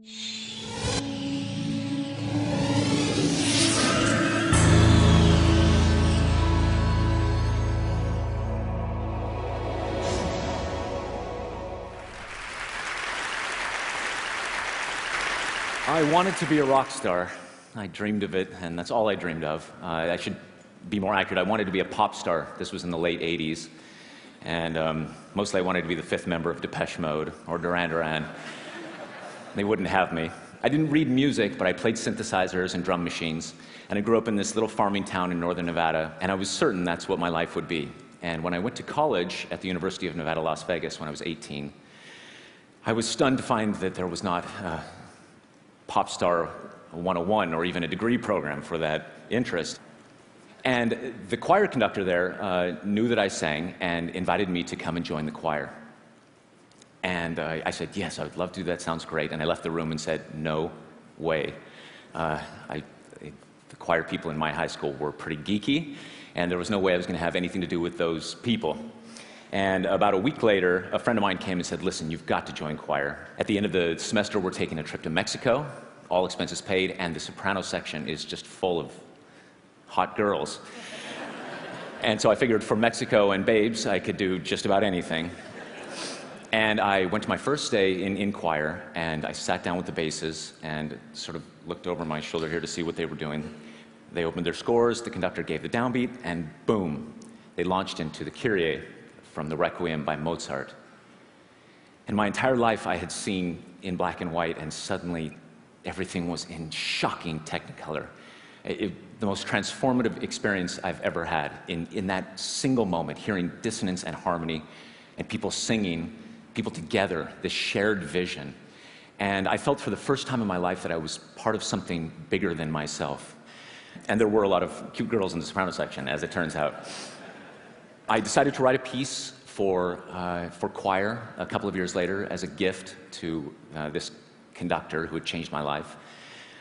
I wanted to be a rock star. I dreamed of it, and that's all I dreamed of. I should be more accurate. I wanted to be a pop star. This was in the late 80s. And mostly I wanted to be the fifth member of Depeche Mode or Duran Duran. They wouldn't have me. I didn't read music, but I played synthesizers and drum machines. And I grew up in this little farming town in northern Nevada, and I was certain that's what my life would be. And when I went to college at the University of Nevada, Las Vegas, when I was 18, I was stunned to find that there was not Pop Star 101 or even a degree program for that interest. And the choir conductor there knew that I sang and invited me to come and join the choir. And I said, yes, I would love to do that, sounds great. And I left the room and said, no way. The choir people in my high school were pretty geeky, and there was no way I was going to have anything to do with those people. And about a week later, a friend of mine came and said, listen, you've got to join choir. At the end of the semester, we're taking a trip to Mexico, all expenses paid, and the soprano section is just full of hot girls. And so I figured for Mexico and babes, I could do just about anything. And I went to my first day in choir, and I sat down with the basses and sort of looked over my shoulder here to see what they were doing. They opened their scores, the conductor gave the downbeat, and boom, they launched into the Kyrie from the Requiem by Mozart. And my entire life I had seen in black and white, and suddenly everything was in shocking Technicolor. The most transformative experience I've ever had in that single moment, hearing dissonance and harmony, and people singing, people together, this shared vision. And I felt for the first time in my life that I was part of something bigger than myself. And there were a lot of cute girls in the soprano section, as it turns out. I decided to write a piece for choir a couple of years later as a gift to this conductor who had changed my life.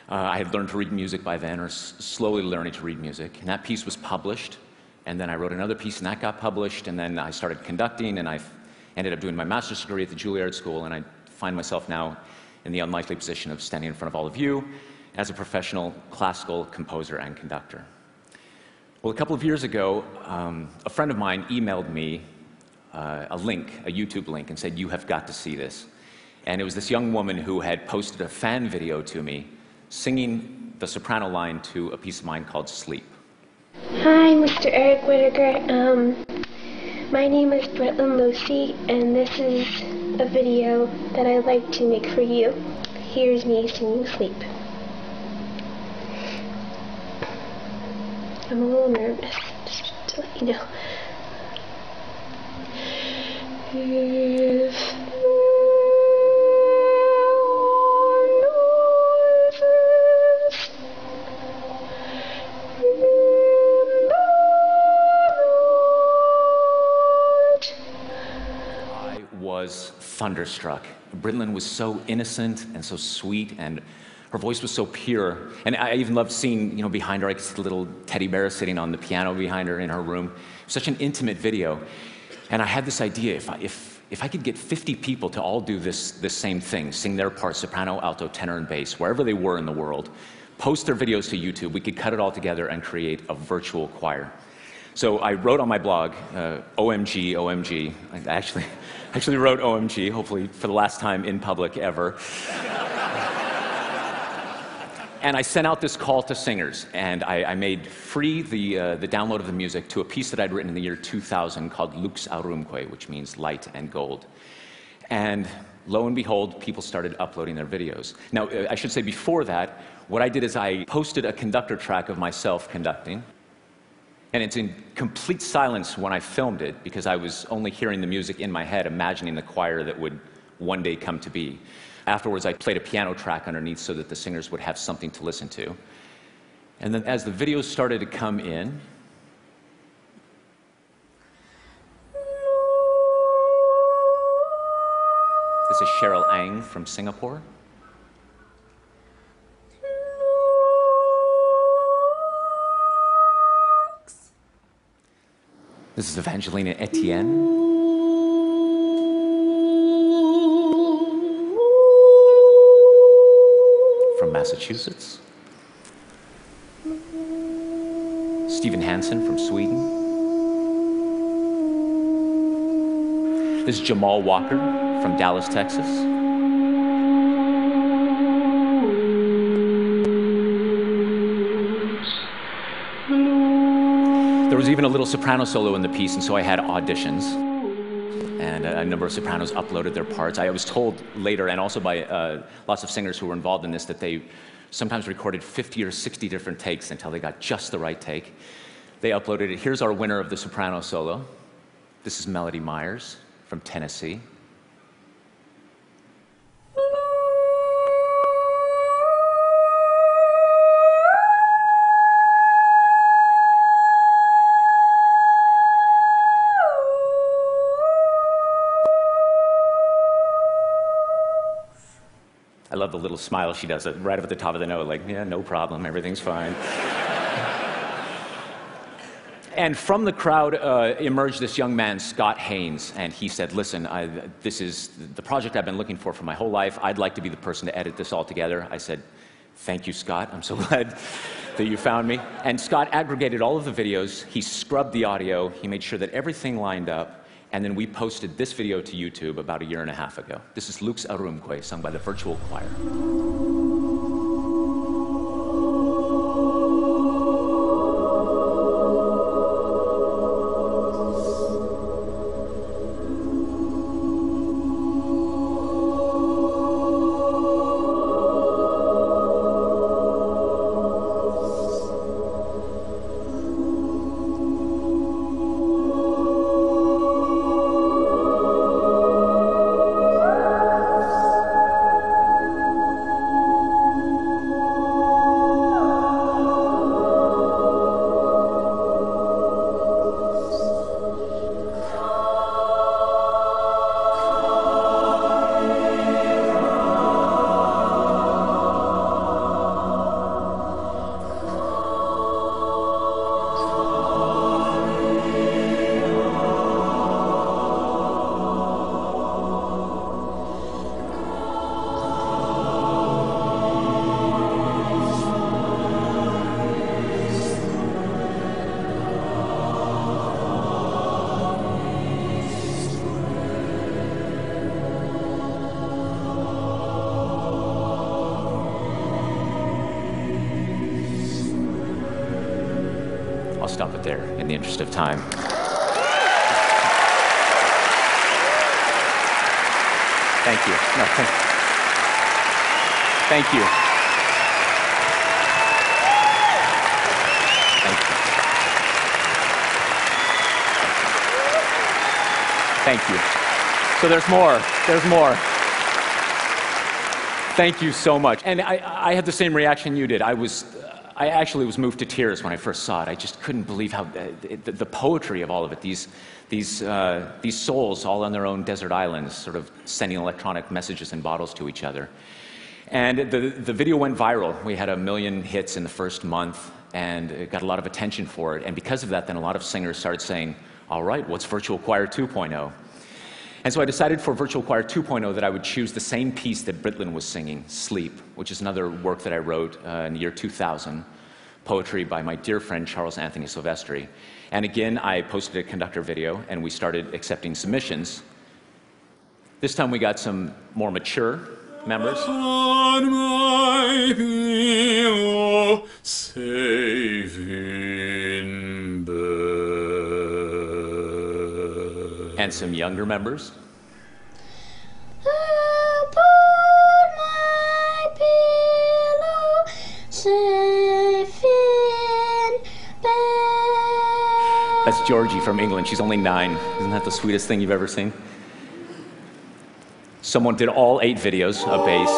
I had learned to read music by then, or slowly learning to read music. And that piece was published, and then I wrote another piece, and that got published, and then I started conducting, and I ended up doing my master's degree at the Juilliard School, and I find myself now in the unlikely position of standing in front of all of you as a professional classical composer and conductor. Well, a couple of years ago, a friend of mine emailed me a link, a YouTube link, and said, you have got to see this. And it was this young woman who had posted a fan video to me singing the soprano line to a piece of mine called Sleep. Hi, Mr. Eric Whitacre. My name is Bretland Lucy, and this is a video that I'd like to make for you. Here's me singing Sleep. I'm a little nervous, just to let you know. If I was thunderstruck. Britland was so innocent and so sweet, and her voice was so pure. And I even loved seeing, behind her, I could see the little teddy bear sitting on the piano behind her in her room. Such an intimate video. And I had this idea, if I could get 50 people to all do this same thing, sing their part, soprano, alto, tenor, and bass, wherever they were in the world, post their videos to YouTube, we could cut it all together and create a virtual choir. So I wrote on my blog, OMG, OMG. I actually wrote OMG, hopefully for the last time in public ever. And I sent out this call to singers, and I made free the download of the music to a piece that I'd written in the year 2000 called Lux Aurumque, which means light and gold. And lo and behold, people started uploading their videos. Now, I should say before that, what I did is I posted a conductor track of myself conducting, and it's in complete silence when I filmed it, because I was only hearing the music in my head, imagining the choir that would one day come to be. Afterwards, I played a piano track underneath so that the singers would have something to listen to. And then as the videos started to come in, this is Cheryl Ang from Singapore. This is Evangelina Etienne. Massachusetts. Stephen Hansen from Sweden. This is Jamal Walker from Dallas, Texas. There was even a little soprano solo in the piece, and so I had auditions. And a number of sopranos uploaded their parts. I was told later, and also by lots of singers who were involved in this, that they sometimes recorded 50 or 60 different takes until they got just the right take. They uploaded it. Here's our winner of the soprano solo. This is Melody Myers from Tennessee. I love the little smile she does right up at the top of the note, like, yeah, no problem, everything's fine. And from the crowd emerged this young man, Scott Haynes, and he said, listen, this is the project I've been looking for my whole life. I'd like to be the person to edit this all together. I said, thank you, Scott. I'm so glad that you found me. And Scott aggregated all of the videos. He scrubbed the audio. He made sure that everything lined up. And then we posted this video to YouTube about 1.5 years ago. This is Lux Arumque, sung by the Virtual Choir. I'll stop it there in the interest of time. Thank you. No, thank you. Thank you. Thank you. So there's more. There's more. Thank you so much. And I had the same reaction you did. I actually was moved to tears when I first saw it. I just couldn't believe how the poetry of all of it. These souls all on their own desert islands, sort of sending electronic messages in bottles to each other. And the video went viral. We had 1 million hits in the first month, and it got a lot of attention for it. And because of that, then a lot of singers started saying, all right, what's Virtual Choir 2.0? And so I decided for Virtual Choir 2.0 that I would choose the same piece that Britlin was singing, Sleep, which is another work that I wrote in the year 2000, poetry by my dear friend Charles Anthony Silvestri. And again, I posted a conductor video, and we started accepting submissions. This time we got some more mature members. On my pillow, safe in bed. And some younger members. Upon my pillow, safe in bed. That's Georgie from England. She's only 9. Isn't that the sweetest thing you've ever seen? Someone did all 8 videos of bass,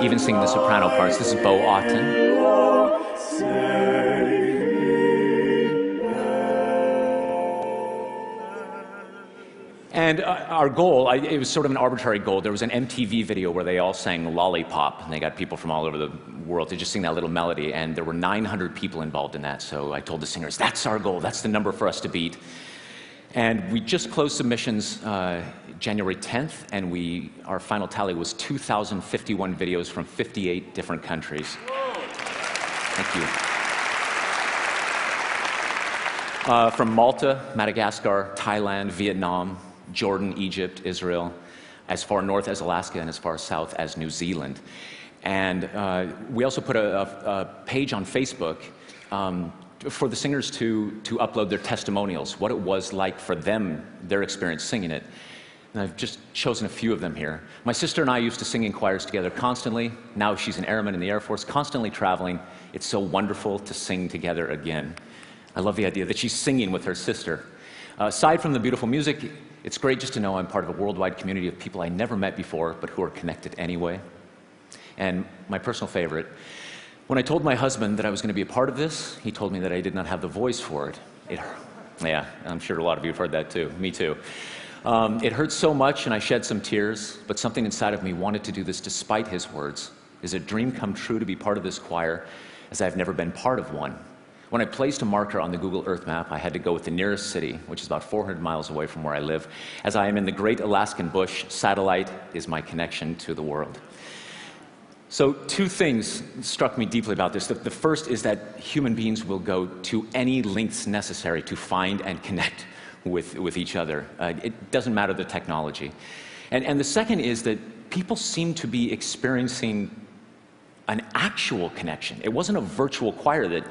even singing the soprano parts. This is Bo Otten. And our goal, it was sort of an arbitrary goal. There was an MTV video where they all sang Lollipop, and they got people from all over the world to just sing that little melody, and there were 900 people involved in that. So I told the singers, that's our goal, that's the number for us to beat. And we just closed submissions January 10th, and our final tally was 2,051 videos from 58 different countries. Thank you. From Malta, Madagascar, Thailand, Vietnam, Jordan, Egypt, Israel, as far north as Alaska, and as far south as New Zealand. And we also put a page on Facebook for the singers to upload their testimonials, what it was like for them, their experience singing it. And I've just chosen a few of them here. My sister and I used to sing in choirs together constantly. Now she's an airman in the Air Force, constantly traveling. It's so wonderful to sing together again. I love the idea that she's singing with her sister. Aside from the beautiful music, it's great just to know I'm part of a worldwide community of people I never met before, but who are connected anyway. And my personal favorite, when I told my husband that I was going to be a part of this, he told me that I did not have the voice for it. Yeah, I'm sure a lot of you have heard that too. Me too. It hurt so much, and I shed some tears, but something inside of me wanted to do this despite his words. Is a dream come true to be part of this choir, as I've never been part of one. When I placed a marker on the Google Earth map, I had to go with the nearest city, which is about 400 miles away from where I live. As I am in the great Alaskan bush, satellite is my connection to the world. So two things struck me deeply about this. The first is that human beings will go to any lengths necessary to find and connect with each other. It doesn't matter the technology. And the second is that people seem to be experiencing an actual connection. It wasn't a virtual choir that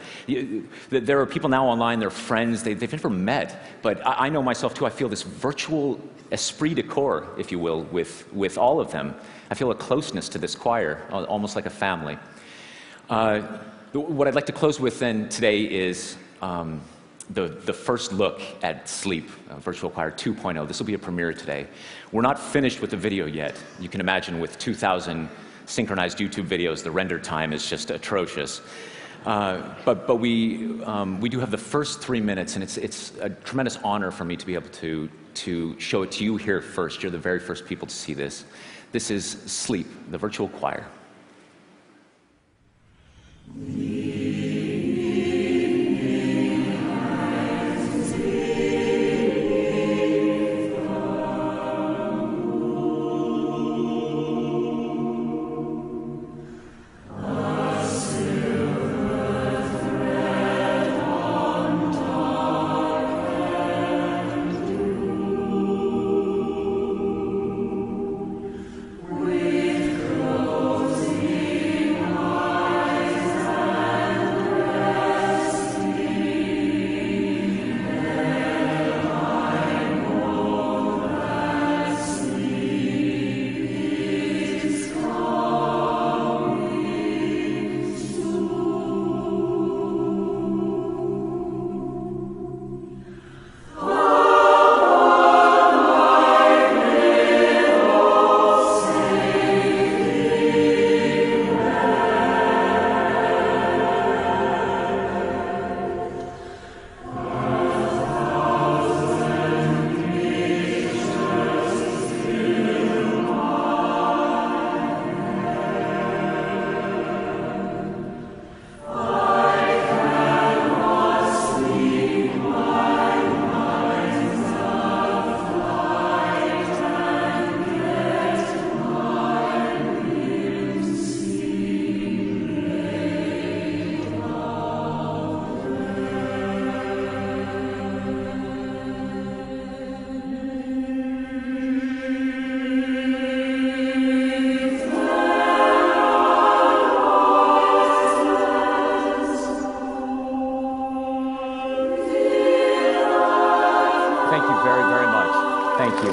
there are people now online, they're friends, they've never met, but I know myself too, I feel this virtual esprit de corps, if you will, with all of them. I feel a closeness to this choir, almost like a family. What I'd like to close with then today is the first look at Sleep, Virtual Choir 2.0. This will be a premiere today. We're not finished with the video yet. You can imagine with 2,000 synchronized YouTube videos, the render time is just atrocious. But we do have the first 3 minutes, and it's a tremendous honor for me to be able to show it to you here first. You're the very first people to see this. This is Sleep, the Virtual Choir. Thank you.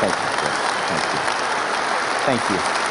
Thank you. Thank you. Thank you.